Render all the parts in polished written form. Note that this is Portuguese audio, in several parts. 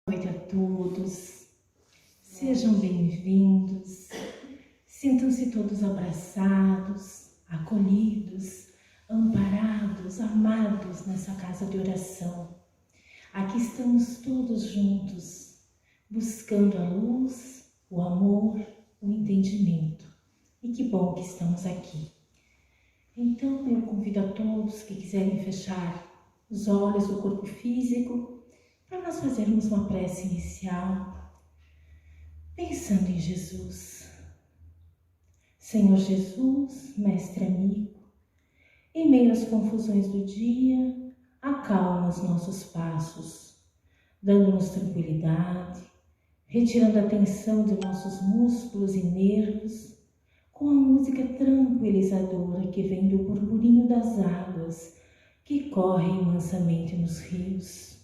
Boa noite a todos, sejam bem-vindos, sintam-se todos abraçados, acolhidos, amparados, amados nessa casa de oração. Aqui estamos todos juntos, buscando a luz, o amor, o entendimento. E que bom que estamos aqui. Então eu convido a todos que quiserem fechar os olhos do corpo físico, para nós fazermos uma prece inicial, pensando em Jesus. Senhor Jesus, Mestre amigo, em meio às confusões do dia, acalma os nossos passos, dando-nos tranquilidade, retirando a tensão de nossos músculos e nervos, com a música tranquilizadora que vem do burburinho das águas que correm mansamente nos rios.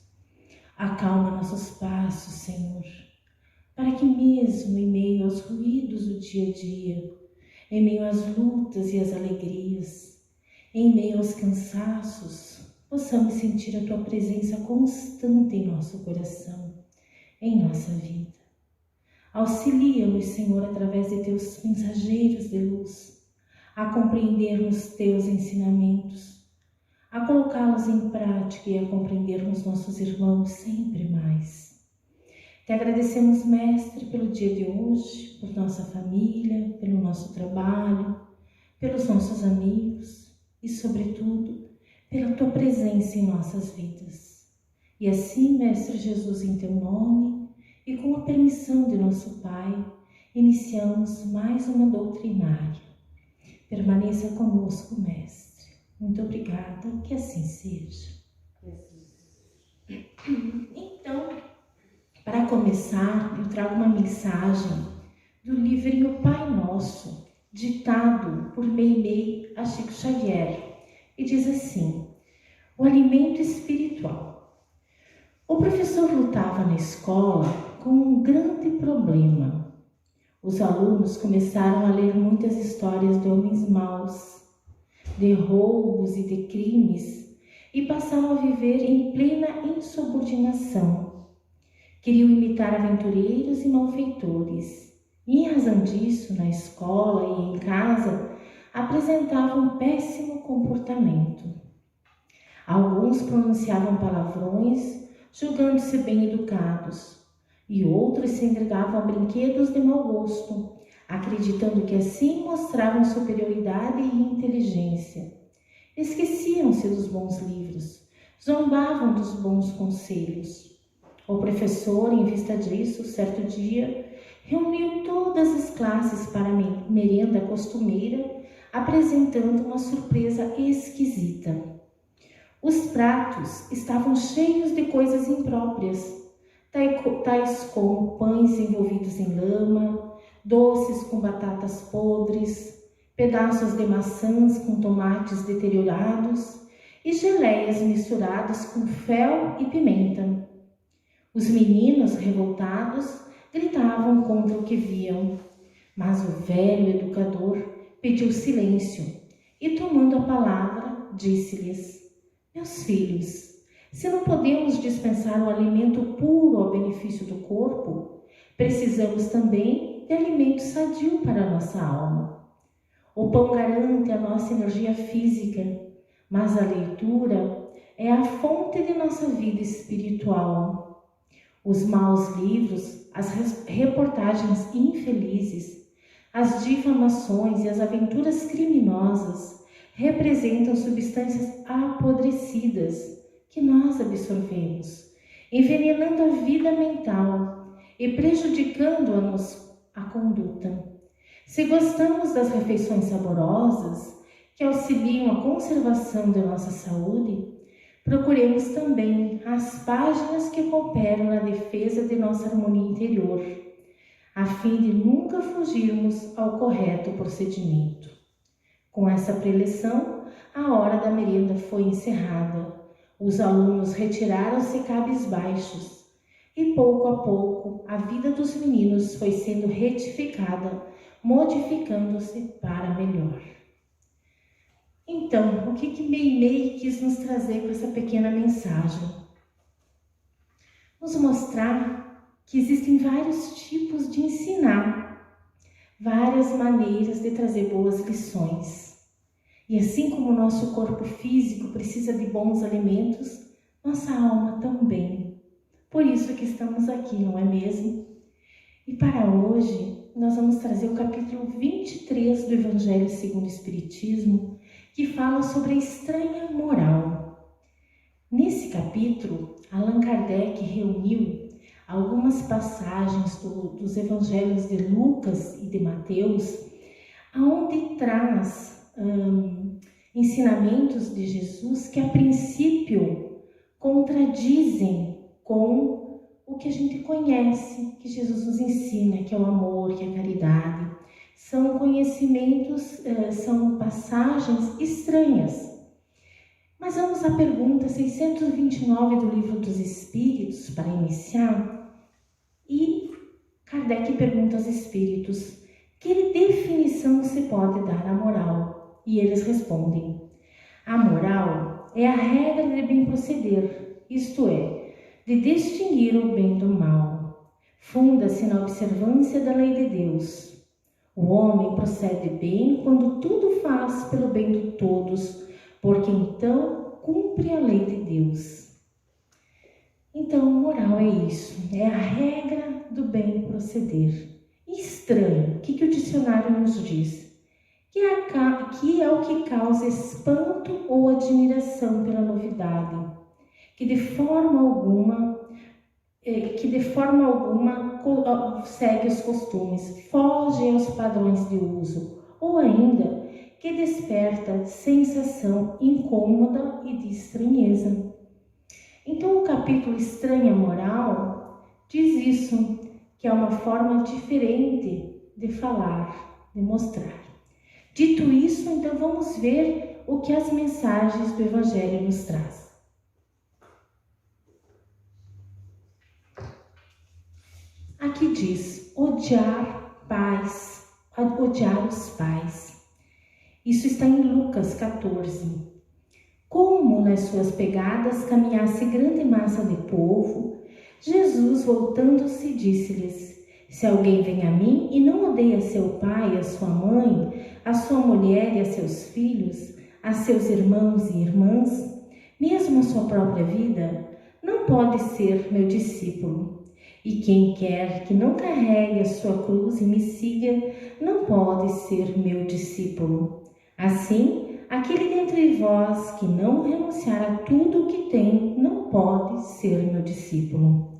Acalma nossos passos, Senhor, para que mesmo em meio aos ruídos do dia a dia, em meio às lutas e às alegrias, em meio aos cansaços, possamos sentir a Tua presença constante em nosso coração, em nossa vida. Auxilia-nos, Senhor, através de Teus mensageiros de luz, a compreendermos Teus ensinamentos, a colocá-los em prática e a compreendermos nossos irmãos sempre mais. Te agradecemos, Mestre, pelo dia de hoje, por nossa família, pelo nosso trabalho, pelos nossos amigos e, sobretudo, pela Tua presença em nossas vidas. E assim, Mestre Jesus, em Teu nome e com a permissão de nosso Pai, iniciamos mais uma doutrinária. Permaneça conosco, Mestre. Muito obrigada, que assim seja. Então, para começar, eu trago uma mensagem do livrinho Pai Nosso, ditado por Meimei a Chico Xavier, e diz assim: o alimento espiritual. O professor lutava na escola com um grande problema. Os alunos começaram a ler muitas histórias de homens maus, de roubos e de crimes, e passaram a viver em plena insubordinação. Queriam imitar aventureiros e malfeitores, e em razão disso, na escola e em casa, apresentavam péssimo comportamento. Alguns pronunciavam palavrões, julgando-se bem educados, e outros se entregavam a brinquedos de mau gosto, acreditando que assim mostravam superioridade e inteligência. Esqueciam-se dos bons livros, zombavam dos bons conselhos. O professor, em vista disso, certo dia, reuniu todas as classes para a merenda costumeira, apresentando uma surpresa esquisita. Os pratos estavam cheios de coisas impróprias, tais como pães envolvidos em lama, doces com batatas podres, pedaços de maçãs com tomates deteriorados e geleias misturadas com fel e pimenta. Os meninos, revoltados, gritavam contra o que viam, mas o velho educador pediu silêncio e, tomando a palavra, disse-lhes: meus filhos, se não podemos dispensar o alimento puro ao benefício do corpo, precisamos também de alimento sadio para a nossa alma. O pão garante a nossa energia física, mas a leitura é a fonte de nossa vida espiritual. Os maus livros, as reportagens infelizes, as difamações e as aventuras criminosas representam substâncias apodrecidas que nós absorvemos, envenenando a vida mental e prejudicando-nos a conduta. Se gostamos das refeições saborosas, que auxiliam a conservação de nossa saúde, procuremos também as páginas que cooperam na defesa de nossa harmonia interior, a fim de nunca fugirmos ao correto procedimento. Com essa preleção, a hora da merenda foi encerrada. Os alunos retiraram-se cabisbaixos e, pouco a pouco, a vida dos meninos foi sendo retificada, modificando-se para melhor. Então, o que Meimei quis nos trazer com essa pequena mensagem? nos mostrar que existem vários tipos de ensinar, várias maneiras de trazer boas lições. E assim como o nosso corpo físico precisa de bons alimentos, nossa alma também. Por isso que estamos aqui, não é mesmo? E para hoje, nós vamos trazer o capítulo 23 do Evangelho segundo o Espiritismo, que fala sobre a estranha moral. Nesse capítulo, Allan Kardec reuniu algumas passagens dos Evangelhos de Lucas e de Mateus, onde traz ensinamentos de Jesus que a princípio contradizem com o que a gente conhece, que Jesus nos ensina, que é o amor, que é a caridade. São conhecimentos, são passagens estranhas. Mas vamos à pergunta 629 do Livro dos Espíritos, para iniciar. E Kardec pergunta aos espíritos: que definição se pode dar à moral? E eles respondem: a moral é a regra de bem proceder, isto é, de distinguir o bem do mal. Funda-se na observância da lei de Deus. O homem procede bem quando tudo faz pelo bem de todos, porque então cumpre a lei de Deus. Então, moral é isso, é a regra do bem proceder. Estranho, o que o dicionário nos diz? Que é o que causa espanto ou admiração pela novidade, que de forma alguma segue os costumes, foge aos padrões de uso, ou ainda que desperta sensação incômoda e de estranheza. Então o capítulo Estranha Moral diz isso, que é uma forma diferente de falar, de mostrar. Dito isso, então vamos ver o que as mensagens do Evangelho nos trazem. Aqui diz, odiar os pais. Isso está em Lucas 14. Como nas suas pegadas caminhasse grande massa de povo, Jesus, voltando-se, disse-lhes: se alguém vem a mim e não odeia seu pai, a sua mãe, a sua mulher e a seus filhos, a seus irmãos e irmãs, mesmo a sua própria vida, não pode ser meu discípulo. E quem quer que não carregue a sua cruz e me siga, não pode ser meu discípulo. Assim, aquele dentre vós que não renunciar a tudo o que tem, não pode ser meu discípulo.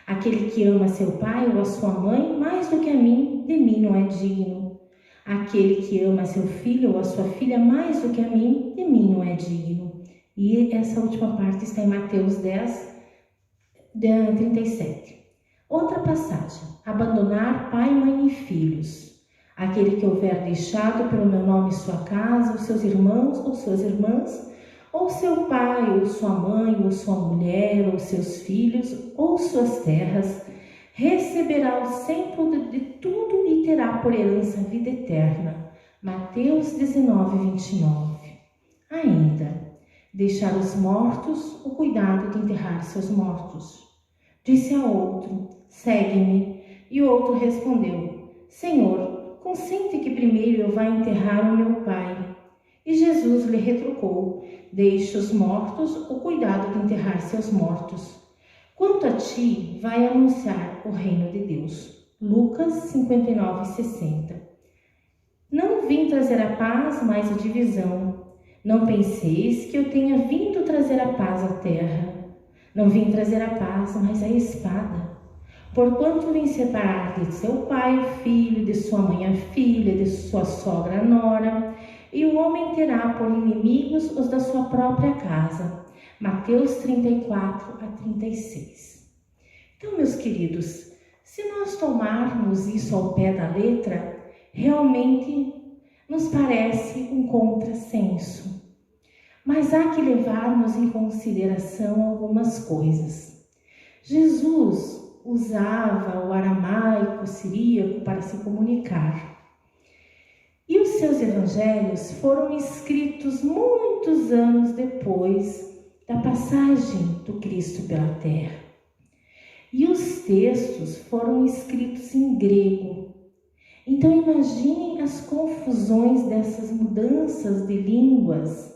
Aquele que ama seu pai ou a sua mãe mais do que a mim, de mim não é digno. Aquele que ama seu filho ou a sua filha mais do que a mim, de mim não é digno. E essa última parte está em Mateus 10, 37. Outra passagem: abandonar pai, mãe e filhos. Aquele que houver deixado pelo meu nome sua casa, os seus irmãos ou suas irmãs, ou seu pai, ou sua mãe, ou sua mulher, ou seus filhos, ou suas terras, receberá o cento de tudo e terá por herança a vida eterna. Mateus 19, 29. Ainda, deixar os mortos o cuidado de enterrar seus mortos. Disse a outro: segue-me. E o outro respondeu: Senhor, consente que primeiro eu vá enterrar o meu pai. E Jesus lhe retrucou: deixe os mortos o cuidado de enterrar seus mortos. Quanto a ti, vai anunciar o reino de Deus. Lucas 59, 60. Não vim trazer a paz, mas a divisão. Não penseis que eu tenha vindo trazer a paz à terra. Não vim trazer a paz, mas a espada. Porquanto vim separar de seu pai o filho, de sua mãe a filha, de sua sogra a nora, e o homem terá por inimigos os da sua própria casa. Mateus 34 a 36. Então, meus queridos, se nós tomarmos isso ao pé da letra, realmente nos parece um contrassenso. Mas há que levarmos em consideração algumas coisas. Jesus usava o aramaico siríaco para se comunicar. E os seus evangelhos foram escritos muitos anos depois da passagem do Cristo pela terra. textos foram escritos em grego. Então imaginem as confusões dessas mudanças de línguas,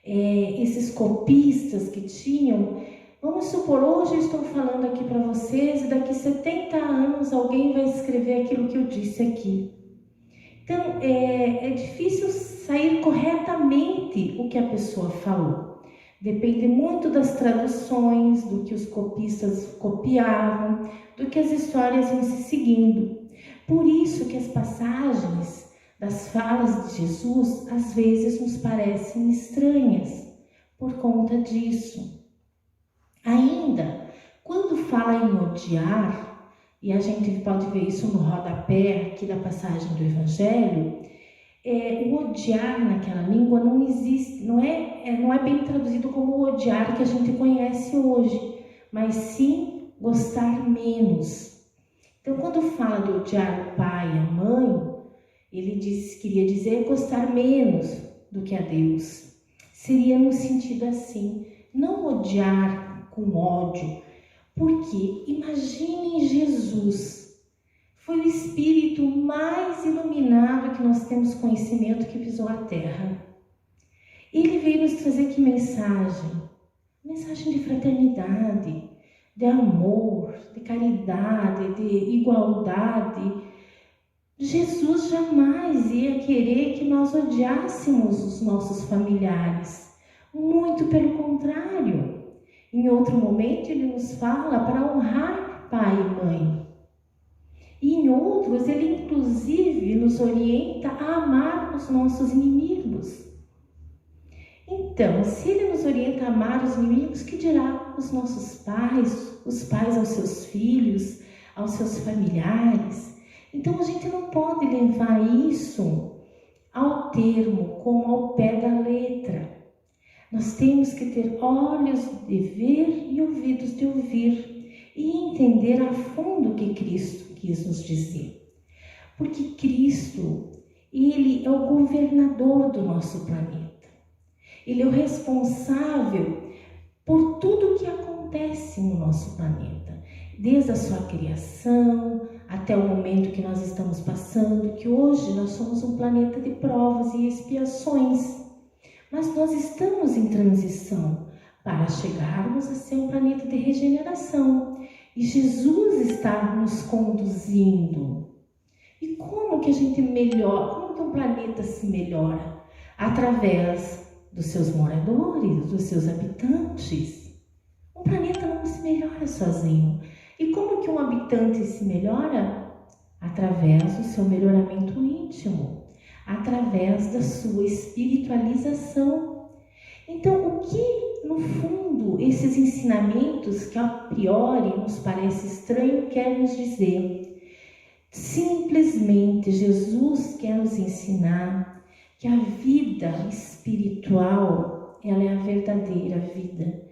esses copistas que tinham. Vamos supor, hoje eu estou falando aqui para vocês e daqui 70 anos alguém vai escrever aquilo que eu disse aqui. Então é difícil sair corretamente o que a pessoa falou. Depende muito das traduções, do que os copistas copiavam, do que as histórias iam se seguindo. Por isso que as passagens das falas de Jesus às vezes nos parecem estranhas, por conta disso. Ainda, quando fala em odiar, e a gente pode ver isso no rodapé aqui da passagem do Evangelho, o odiar naquela língua não existe, não é bem traduzido como o odiar que a gente conhece hoje, mas sim gostar menos. Então, quando fala de odiar o pai e a mãe, ele queria dizer gostar menos do que a Deus. Seria no sentido assim, não odiar com ódio, porque imaginem Jesus. Foi o espírito mais iluminado que nós temos conhecimento que pisou a terra. Ele veio nos trazer que mensagem? Mensagem de fraternidade, de amor, de caridade, de igualdade. Jesus jamais ia querer que nós odiássemos os nossos familiares. Muito pelo contrário. Em outro momento ele nos fala para honrar pai e mãe. E em outros, ele inclusive nos orienta a amar os nossos inimigos. Então, se ele nos orienta a amar os inimigos, que dirá os nossos pais, os pais aos seus filhos, aos seus familiares? Então, a gente não pode levar isso ao termo, como ao pé da letra. Nós temos que ter olhos de ver e ouvidos de ouvir e entender a fundo o que Cristo quis nos dizer. Porque Cristo, ele é o governador do nosso planeta. Ele é o responsável por tudo o que acontece no nosso planeta. Desde a sua criação até o momento que nós estamos passando, que hoje nós somos um planeta de provas e expiações. Mas nós estamos em transição para chegarmos a ser um planeta de regeneração. E Jesus está nos conduzindo. E como que a gente melhora? Como que um planeta se melhora? Através dos seus moradores, dos seus habitantes. Um planeta não se melhora sozinho. E como que um habitante se melhora? Através do seu melhoramento íntimo, através da sua espiritualização. Então, o que, no fundo, esses ensinamentos que a priori nos parece estranho querem nos dizer? Simplesmente, Jesus quer nos ensinar que a vida espiritual, ela é a verdadeira vida.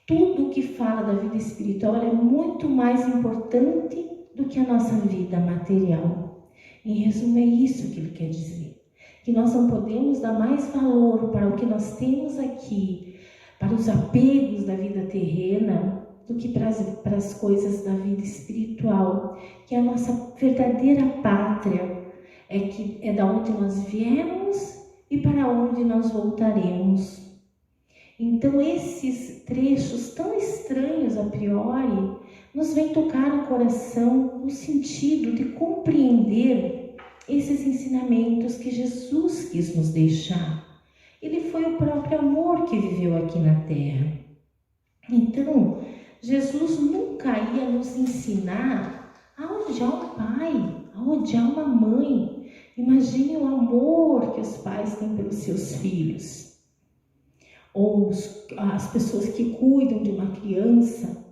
Tudo que fala da vida espiritual ela é muito mais importante do que a nossa vida material. Em resumo, é isso que ele quer dizer. Que nós não podemos dar mais valor para o que nós temos aqui, para os apegos da vida terrena, do que para as coisas da vida espiritual. Que a nossa verdadeira pátria é da onde nós viemos e para onde nós voltaremos. Então, esses trechos tão estranhos a priori, nos vêm tocar o coração no sentido de compreender esses ensinamentos que Jesus quis nos deixar. Ele foi o próprio amor que viveu aqui na Terra. Então, Jesus nunca ia nos ensinar a odiar um pai, a odiar uma mãe. Imagine o amor que os pais têm pelos seus filhos. Ou as pessoas que cuidam de uma criança,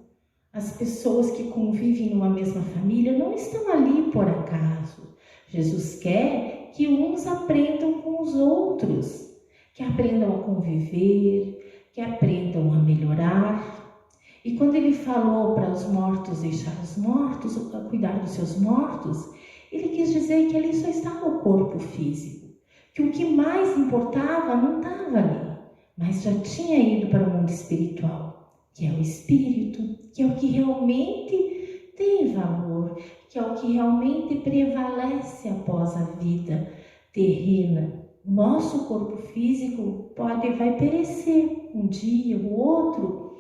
as pessoas que convivem numa mesma família, não estão ali por acaso. Jesus quer que uns aprendam com os outros, que aprendam a conviver, que aprendam a melhorar. E quando ele falou para os mortos deixar os mortos, cuidar dos seus mortos, ele quis dizer que ali só estava o corpo físico, que o que mais importava não estava ali, mas já tinha ido para o mundo espiritual, que é o espírito, que é o que realmente tem valor, que é o que realmente prevalece após a vida terrena. Nosso corpo físico vai perecer, um dia, o outro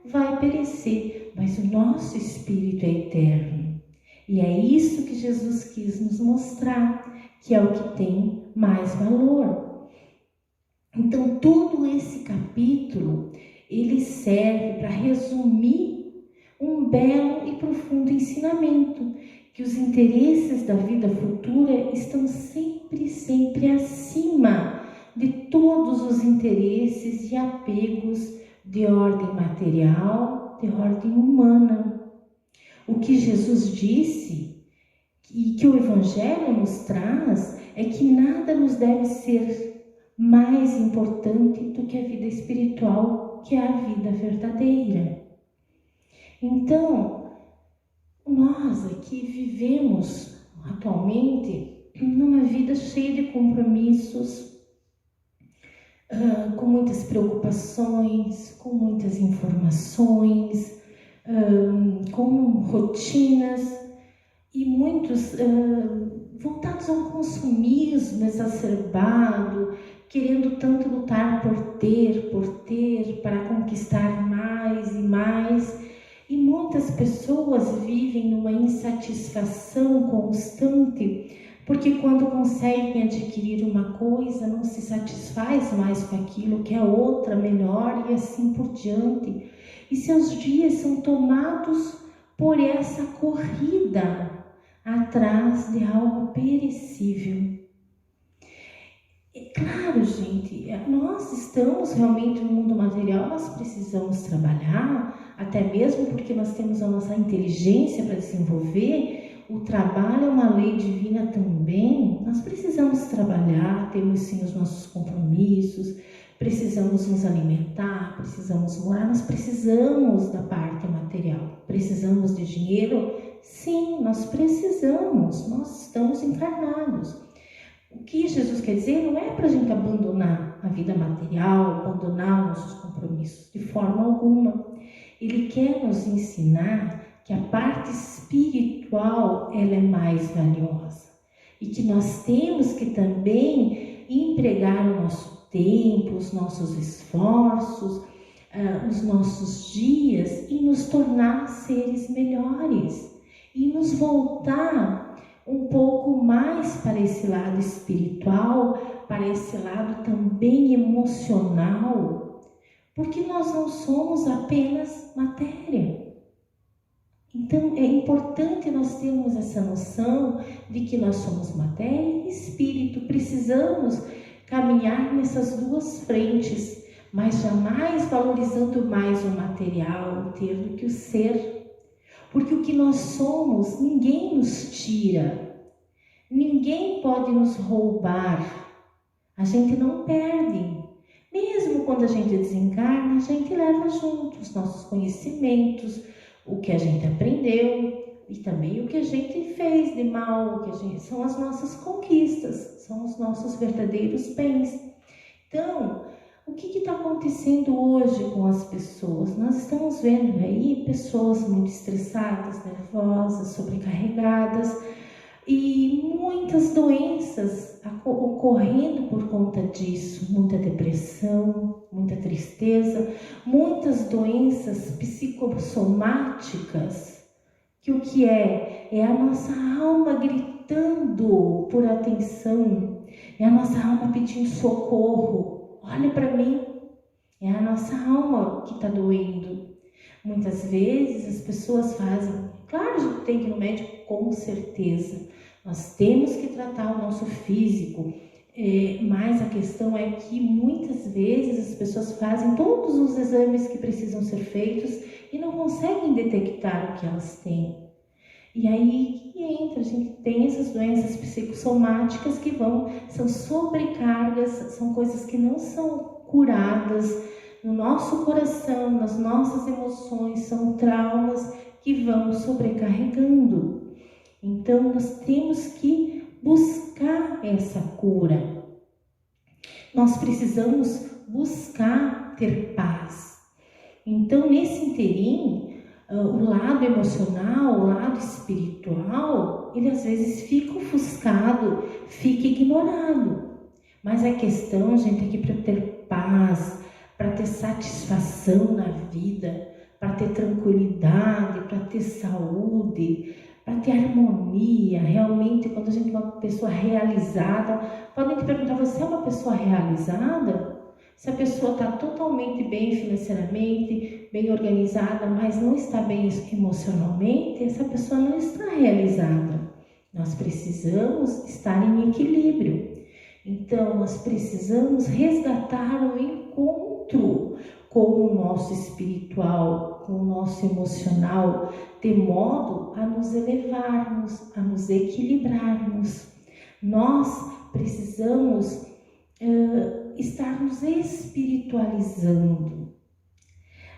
vai perecer, mas o nosso espírito é eterno. E é isso que Jesus quis nos mostrar, que é o que tem mais valor. Então, todo esse capítulo, ele serve para resumir um belo e profundo ensinamento, que os interesses da vida futura estão sempre acima de todos os interesses e apegos de ordem material, de ordem humana. O que Jesus disse e que o Evangelho nos traz é que nada nos deve ser mais importante do que a vida espiritual, que é a vida verdadeira. Então, nós aqui vivemos atualmente numa vida cheia de compromissos, com muitas preocupações, com muitas informações, com rotinas e muitos voltados ao consumismo exacerbado, querendo tanto lutar por ter, para conquistar mais e mais. E muitas pessoas vivem numa insatisfação constante, porque quando conseguem adquirir uma coisa, não se satisfaz mais com aquilo, que é outra melhor e assim por diante. E seus dias são tomados por essa corrida atrás de algo perecível. É claro, gente, nós estamos realmente no mundo material, nós precisamos trabalhar, até mesmo porque nós temos a nossa inteligência para desenvolver. O trabalho é uma lei divina também. Nós precisamos trabalhar, temos sim os nossos compromissos, precisamos nos alimentar, precisamos morar, nós precisamos da parte material. Precisamos de dinheiro? Sim, nós precisamos, nós estamos encarnados. O que Jesus quer dizer não é para a gente abandonar a vida material, abandonar nossos compromissos, de forma alguma. Ele quer nos ensinar que a parte espiritual ela é mais valiosa e que nós temos que também empregar o nosso tempo, os nossos esforços, os nossos dias e nos tornar seres melhores e nos voltar um pouco mais para esse lado espiritual, para esse lado também emocional, porque nós não somos apenas matéria. Então é importante nós termos essa noção de que nós somos matéria e espírito, precisamos caminhar nessas duas frentes, mas jamais valorizando mais o material, o ter, do que o ser. Porque o que nós somos, ninguém nos tira, ninguém pode nos roubar, a gente não perde. Mesmo quando a gente desencarna, a gente leva junto os nossos conhecimentos, o que a gente aprendeu e também o que a gente fez de mal, são as nossas conquistas, são os nossos verdadeiros bens. Então, o que está acontecendo hoje com as pessoas? Nós estamos vendo aí pessoas muito estressadas, nervosas, sobrecarregadas e muitas doenças ocorrendo por conta disso. Muita depressão, muita tristeza, muitas doenças psicossomáticas, que o que é? É a nossa alma gritando por atenção, é a nossa alma pedindo socorro. Olha para mim, é a nossa alma que está doendo. Muitas vezes as pessoas fazem, claro, a gente tem que ir no médico, com certeza. Nós temos que tratar o nosso físico, mas a questão é que muitas vezes as pessoas fazem todos os exames que precisam ser feitos e não conseguem detectar o que elas têm. E aí que entra, a gente tem essas doenças psicossomáticas que são sobrecargas, são coisas que não são curadas no nosso coração, nas nossas emoções, são traumas que vão sobrecarregando. Então nós temos que buscar essa cura. Nós precisamos buscar ter paz. Então nesse interim, o lado emocional, o lado espiritual, ele às vezes fica ofuscado, fica ignorado. Mas a questão, gente, é que para ter paz, para ter satisfação na vida, para ter tranquilidade, para ter saúde, para ter harmonia, realmente, quando a gente é uma pessoa realizada, podem te perguntar, você é uma pessoa realizada? Se a pessoa está totalmente bem financeiramente, bem organizada, mas não está bem emocionalmente, essa pessoa não está realizada. Nós precisamos estar em equilíbrio. Então, nós precisamos resgatar o encontro com o nosso espiritual, com o nosso emocional, de modo a nos elevarmos, a nos equilibrarmos. Nós precisamos estar nos espiritualizando.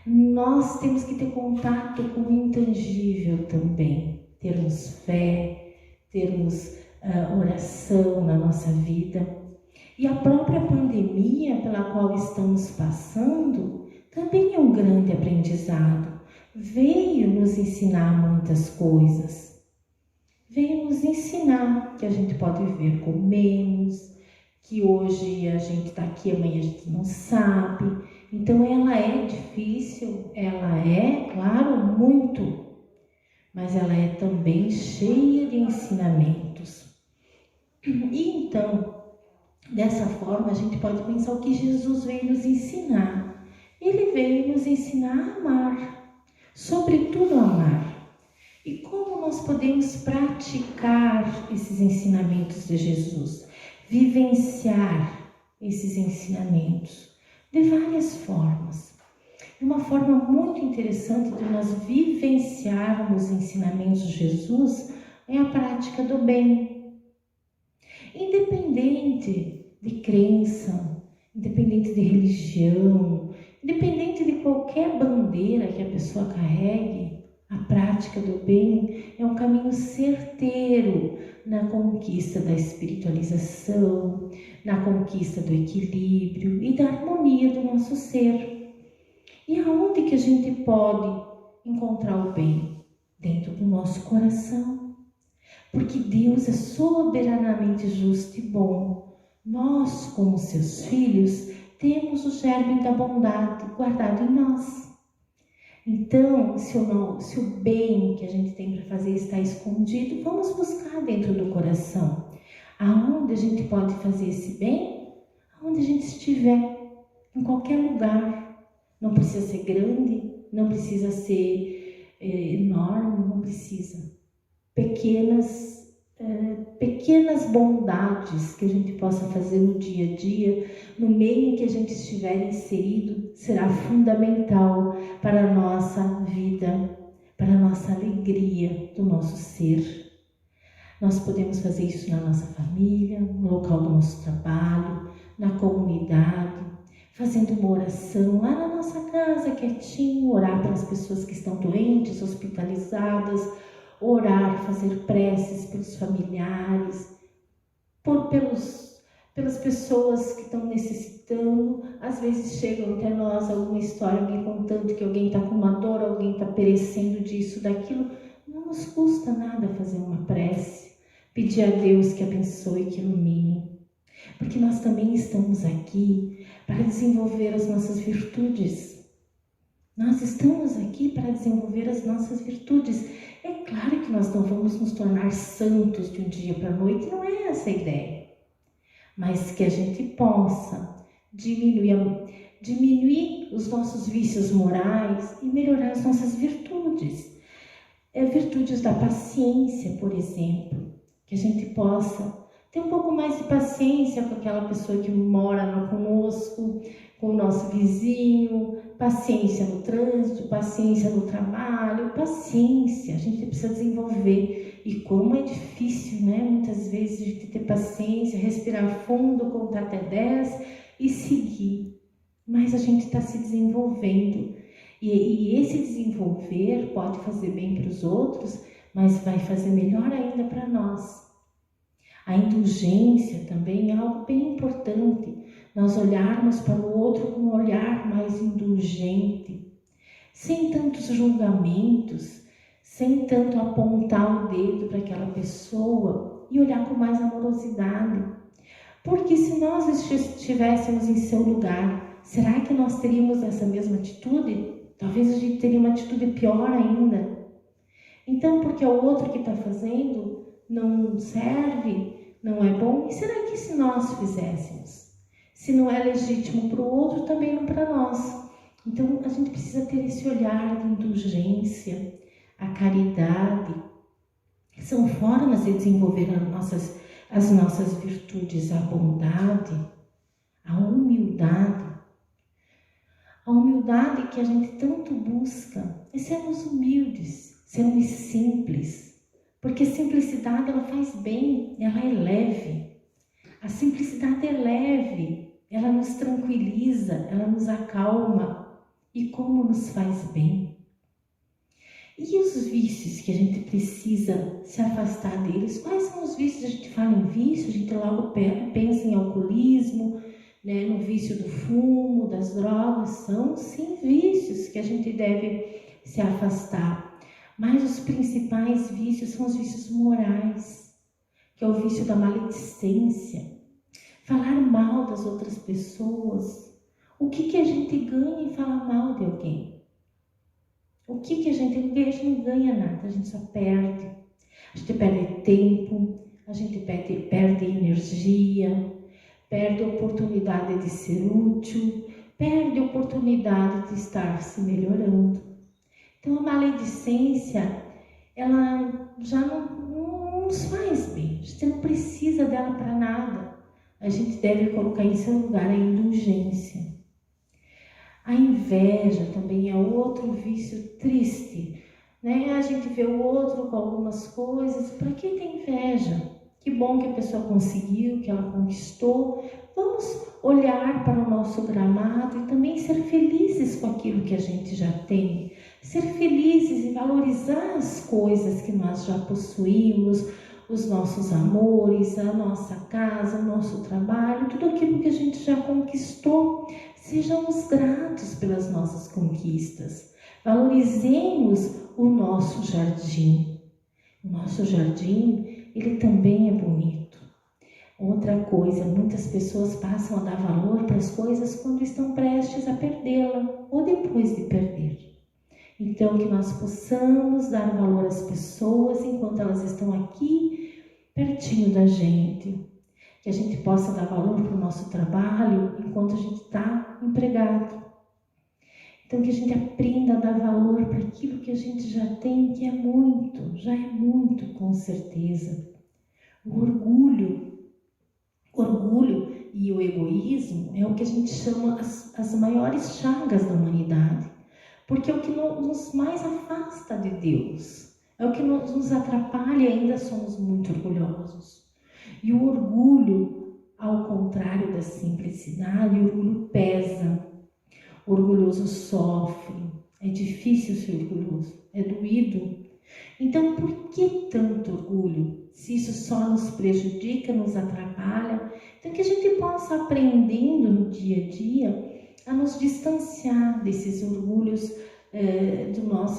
Nós temos que ter contato com o intangível também, termos fé, termos oração na nossa vida. E a própria pandemia pela qual estamos passando também é um grande aprendizado. Veio nos ensinar muitas coisas. Veio nos ensinar que a gente pode viver com menos, que hoje a gente está aqui, amanhã a gente não sabe. Então ela é difícil, ela é, claro, muito, mas ela é também cheia de ensinamentos. E então, dessa forma, a gente pode pensar o que Jesus veio nos ensinar. Ele veio nos ensinar a amar, sobretudo a amar. E como nós podemos praticar esses ensinamentos de Jesus? Vivenciar esses ensinamentos de várias formas. Uma forma muito interessante de nós vivenciarmos os ensinamentos de Jesus é a prática do bem. Independente de crença, independente de religião, independente de qualquer bandeira que a pessoa carregue, a prática do bem é um caminho certeiro na conquista da espiritualização, na conquista do equilíbrio e da harmonia do nosso ser. E aonde que a gente pode encontrar o bem? Dentro do nosso coração. Porque Deus é soberanamente justo e bom. Nós, como seus filhos, temos o germe da bondade guardado em nós. Então, se o bem que a gente tem para fazer está escondido, vamos buscar dentro do coração. Aonde a gente pode fazer esse bem? Aonde a gente estiver, em qualquer lugar. Não precisa ser grande, não precisa ser enorme, não precisa. Pequenas bondades que a gente possa fazer no dia a dia, no meio em que a gente estiver inserido, será fundamental para a nossa vida, para a nossa alegria do nosso ser. Nós podemos fazer isso na nossa família, no local do nosso trabalho, na comunidade, fazendo uma oração lá na nossa casa, quietinho, orar pelas pessoas que estão doentes, hospitalizadas, orar, fazer preces pelos familiares, pelas pessoas que estão necessitando. Às vezes chegam até nós alguma história, alguém contando que alguém está com uma dor, alguém está perecendo disso, daquilo. Não nos custa nada fazer uma prece, pedir a Deus que abençoe, que ilumine. Porque nós também estamos aqui para desenvolver as nossas virtudes. Nós estamos aqui para desenvolver as nossas virtudes. É claro que nós não vamos nos tornar santos de um dia para a noite, não é essa a ideia. Mas que a gente possa diminuir os nossos vícios morais e melhorar as nossas virtudes. Virtudes da paciência, por exemplo. Que a gente possa ter um pouco mais de paciência com aquela pessoa que mora conosco, com o nosso vizinho, paciência no trânsito, paciência no trabalho, paciência, a gente precisa desenvolver. E como é difícil, né? Muitas vezes a gente ter paciência, respirar fundo, contar até 10 e seguir. Mas a gente está se desenvolvendo. E esse desenvolver pode fazer bem para os outros, mas vai fazer melhor ainda para nós. A indulgência também é algo bem importante. Nós olharmos para o outro com um olhar mais indulgente, sem tantos julgamentos, sem tanto apontar o dedo para aquela pessoa e olhar com mais amorosidade. Porque se nós estivéssemos em seu lugar, será que nós teríamos essa mesma atitude? Talvez a gente teria uma atitude pior ainda. Então, porque o outro que está fazendo não serve, não é bom, e será que se nós fizéssemos? Se não é legítimo para o outro, também não para nós. Então, a gente precisa ter esse olhar de indulgência, a caridade. São formas de desenvolver as nossas virtudes, a bondade, a humildade. A humildade que a gente tanto busca é sermos humildes, sermos simples. Porque a simplicidade, ela faz bem, ela é leve. A simplicidade é leve, ela nos tranquiliza, ela nos acalma. E como nos faz bem. E os vícios que a gente precisa se afastar deles? Quais são os vícios? A gente fala em vício, a gente logo pensa em alcoolismo, né, no vício do fumo, das drogas. São sim vícios que a gente deve se afastar. Mas os principais vícios são os vícios morais, que é o vício da maledicência. Falar mal das outras pessoas. O que a gente ganha em falar mal de alguém? O que a gente ganha? A gente não ganha nada, a gente só perde. A gente perde tempo, a gente perde energia, perde a oportunidade de ser útil, perde a oportunidade de estar se melhorando. Então a maledicência, ela já não nos faz bem, a gente não precisa dela para nada. A gente deve colocar em seu lugar a indulgência. A inveja também é outro vício triste, né? A gente vê o outro com algumas coisas, para que tem inveja? Que bom que a pessoa conseguiu, que ela conquistou. Vamos olhar para o nosso gramado e também ser felizes com aquilo que a gente já tem. Ser felizes e valorizar as coisas que nós já possuímos, os nossos amores, a nossa casa, o nosso trabalho, tudo aquilo que a gente já conquistou. Sejamos gratos pelas nossas conquistas. Valorizemos o nosso jardim. O nosso jardim, ele também é bonito. Outra coisa, muitas pessoas passam a dar valor para as coisas quando estão prestes a perdê-la ou depois de perder. Então, que nós possamos dar valor às pessoas enquanto elas estão aqui, pertinho da gente. Que a gente possa dar valor para o nosso trabalho enquanto a gente está empregado. Então, que a gente aprenda a dar valor para aquilo que a gente já tem, que já é muito, com certeza. O orgulho e o egoísmo é o que a gente chama as maiores chagas da humanidade. Porque é o que nos mais afasta de Deus. É o que nos atrapalha e ainda somos muito orgulhosos. E o orgulho, ao contrário da simplicidade, o orgulho pesa. O orgulhoso sofre. É difícil ser orgulhoso. É doído. Então, por que tanto orgulho? Se isso só nos prejudica, nos atrapalha. Então, que a gente possa aprendendo no dia a dia a nos distanciar desses orgulhos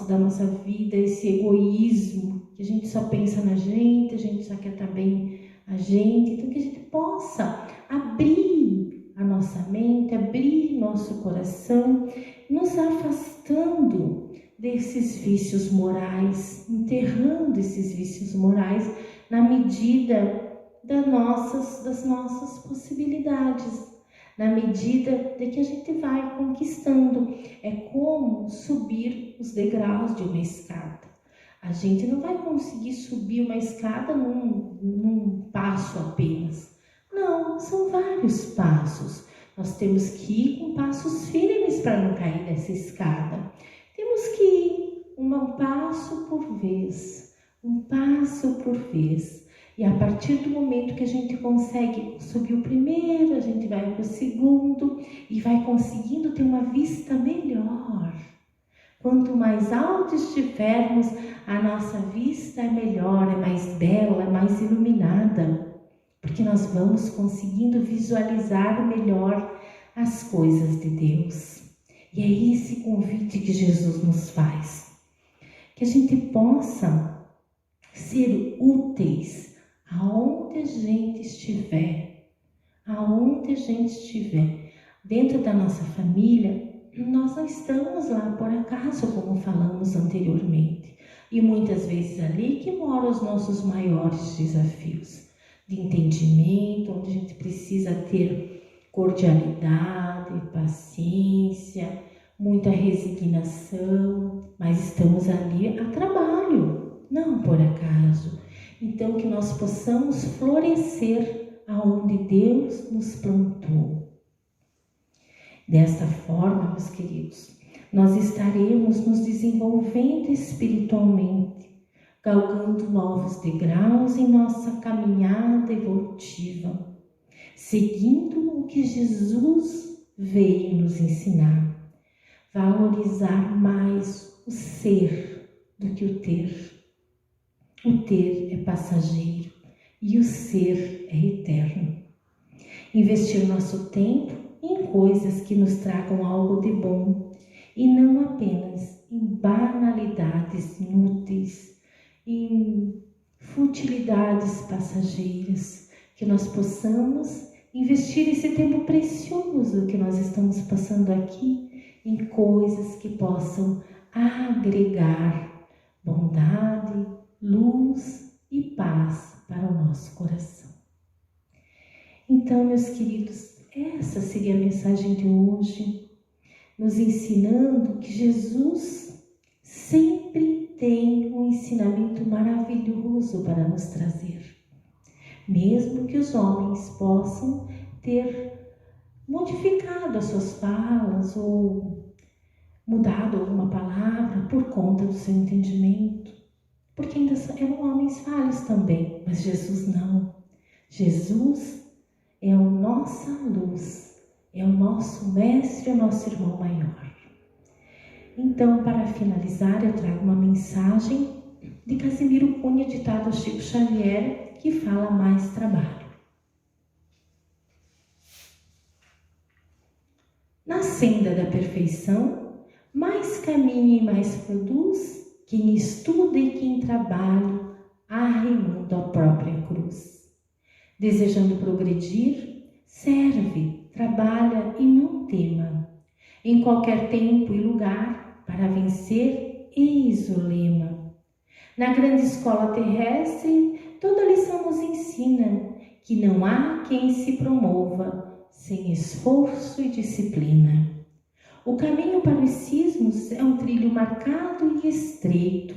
da nossa vida, esse egoísmo, que a gente só pensa na gente, a gente só quer estar bem a gente. Então, que a gente possa abrir a nossa mente, abrir nosso coração, nos afastando desses vícios morais, enterrando esses vícios morais na medida das nossas possibilidades, na medida de que a gente vai conquistando. É como subir os degraus de uma escada. A gente não vai conseguir subir uma escada num passo apenas. Não, são vários passos. Nós temos que ir com passos firmes para não cair nessa escada. Temos que ir um passo por vez, um passo por vez. E a partir do momento que a gente consegue subir o primeiro, a gente vai para o segundo e vai conseguindo ter uma vista melhor. Quanto mais alto estivermos, a nossa vista é melhor, é mais bela, é mais iluminada. Porque nós vamos conseguindo visualizar melhor as coisas de Deus. E é esse convite que Jesus nos faz. Que a gente possa ser úteis aonde a gente estiver. Aonde a gente estiver. Dentro da nossa família, nós não estamos lá por acaso, como falamos anteriormente. E muitas vezes ali que moram os nossos maiores desafios. De entendimento, onde a gente precisa ter cordialidade, paciência, muita resignação, mas estamos ali a trabalho, não por acaso. Então que nós possamos florescer aonde Deus nos plantou. Desta forma, meus queridos, nós estaremos nos desenvolvendo espiritualmente, galgando novos degraus em nossa caminhada evolutiva, seguindo o que Jesus veio nos ensinar. Valorizar mais o ser do que o ter. O ter é passageiro e o ser é eterno. Investir nosso tempo em coisas que nos tragam algo de bom e não apenas em banalidades inúteis, em futilidades passageiras, que nós possamos investir esse tempo precioso que nós estamos passando aqui em coisas que possam agregar bondade, luz e paz para o nosso coração. Então, meus queridos, essa seria a mensagem de hoje, nos ensinando que Jesus sempre tem um ensinamento maravilhoso para nos trazer. Mesmo que os homens possam ter modificado as suas falas ou mudado alguma palavra por conta do seu entendimento, porque ainda eram homens falhos também, mas Jesus não. Jesus é a nossa luz, é o nosso mestre, é o nosso irmão maior. Então, para finalizar, eu trago uma mensagem de Casimiro Cunha, ditado a Chico Xavier, que fala mais trabalho. Na senda da perfeição, mais caminha e mais produz quem estuda e quem trabalha, arrimando a própria cruz. Desejando progredir, serve, trabalha e não tema. Em qualquer tempo e lugar, para vencer, eis o lema. Na grande escola terrestre, toda lição nos ensina que não há quem se promova sem esforço e disciplina. O caminho para os cismos é um trilho marcado e estreito.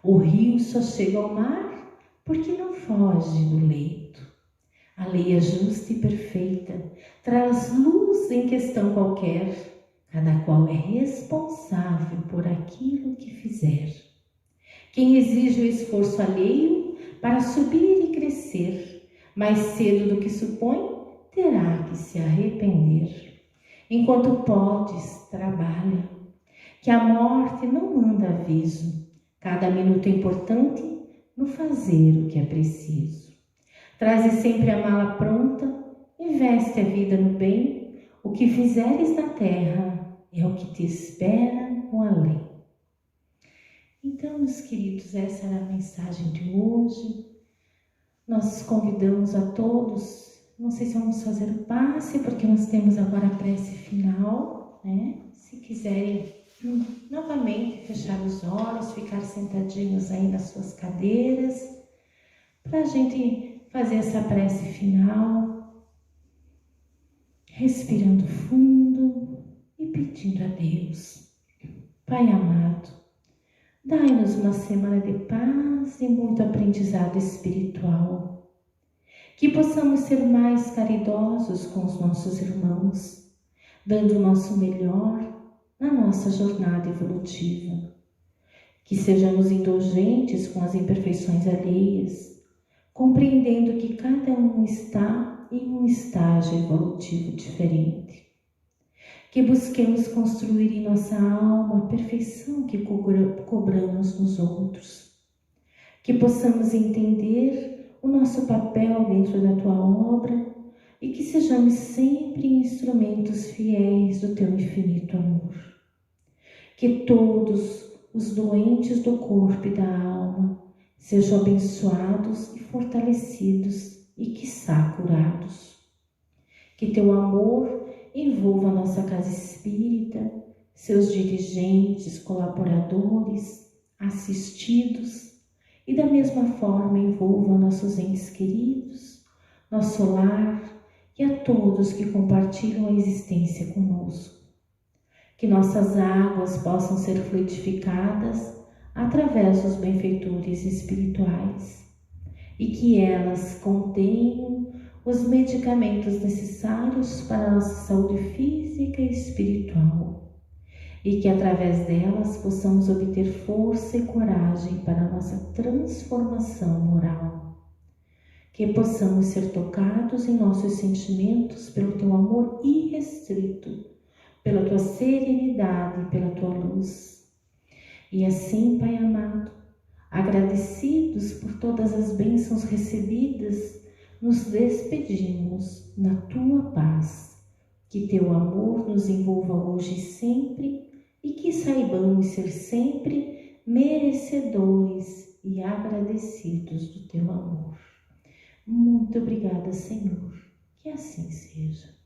O rio só chega ao mar porque não foge do leito. A lei é justa e perfeita, traz luz em questão qualquer, cada qual é responsável por aquilo que fizer. Quem exige o esforço alheio para subir e crescer, mais cedo do que supõe, terá que se arrepender. Enquanto podes, trabalha, que a morte não manda aviso, cada minuto é importante no fazer o que é preciso. Traze sempre a mala pronta e veste a vida no bem. O que fizeres na terra é o que te espera no além. Então, meus queridos, essa era a mensagem de hoje. Nós convidamos a todos, não sei se vamos fazer o passe, porque nós temos agora a prece final, né? Se quiserem novamente fechar os olhos, ficar sentadinhos aí nas suas cadeiras, para a gente fazer essa prece final, respirando fundo e pedindo a Deus. Pai amado, dai-nos uma semana de paz e muito aprendizado espiritual. Que possamos ser mais caridosos com os nossos irmãos, dando o nosso melhor na nossa jornada evolutiva. Que sejamos indulgentes com as imperfeições alheias, compreendendo que cada um está em um estágio evolutivo diferente. Que busquemos construir em nossa alma a perfeição que cobramos nos outros. Que possamos entender o nosso papel dentro da Tua obra, e que sejamos sempre instrumentos fiéis do teu infinito amor. Que todos os doentes do corpo e da alma sejam abençoados e fortalecidos e quiçá curados. Que teu amor envolva a nossa casa espírita, seus dirigentes, colaboradores, assistidos, e da mesma forma envolva nossos entes queridos, nosso lar e a todos que compartilham a existência conosco. Que nossas águas possam ser fluidificadas através dos benfeitores espirituais e que elas contenham os medicamentos necessários para a nossa saúde física e espiritual, e que através delas possamos obter força e coragem para a nossa transformação moral. Que possamos ser tocados em nossos sentimentos pelo teu amor irrestrito, pela tua serenidade e pela tua luz. E assim, Pai amado, agradecidos por todas as bênçãos recebidas, nos despedimos na tua paz. Que teu amor nos envolva hoje e sempre, e que saibamos ser sempre merecedores e agradecidos do teu amor. Muito obrigada, Senhor. Que assim seja.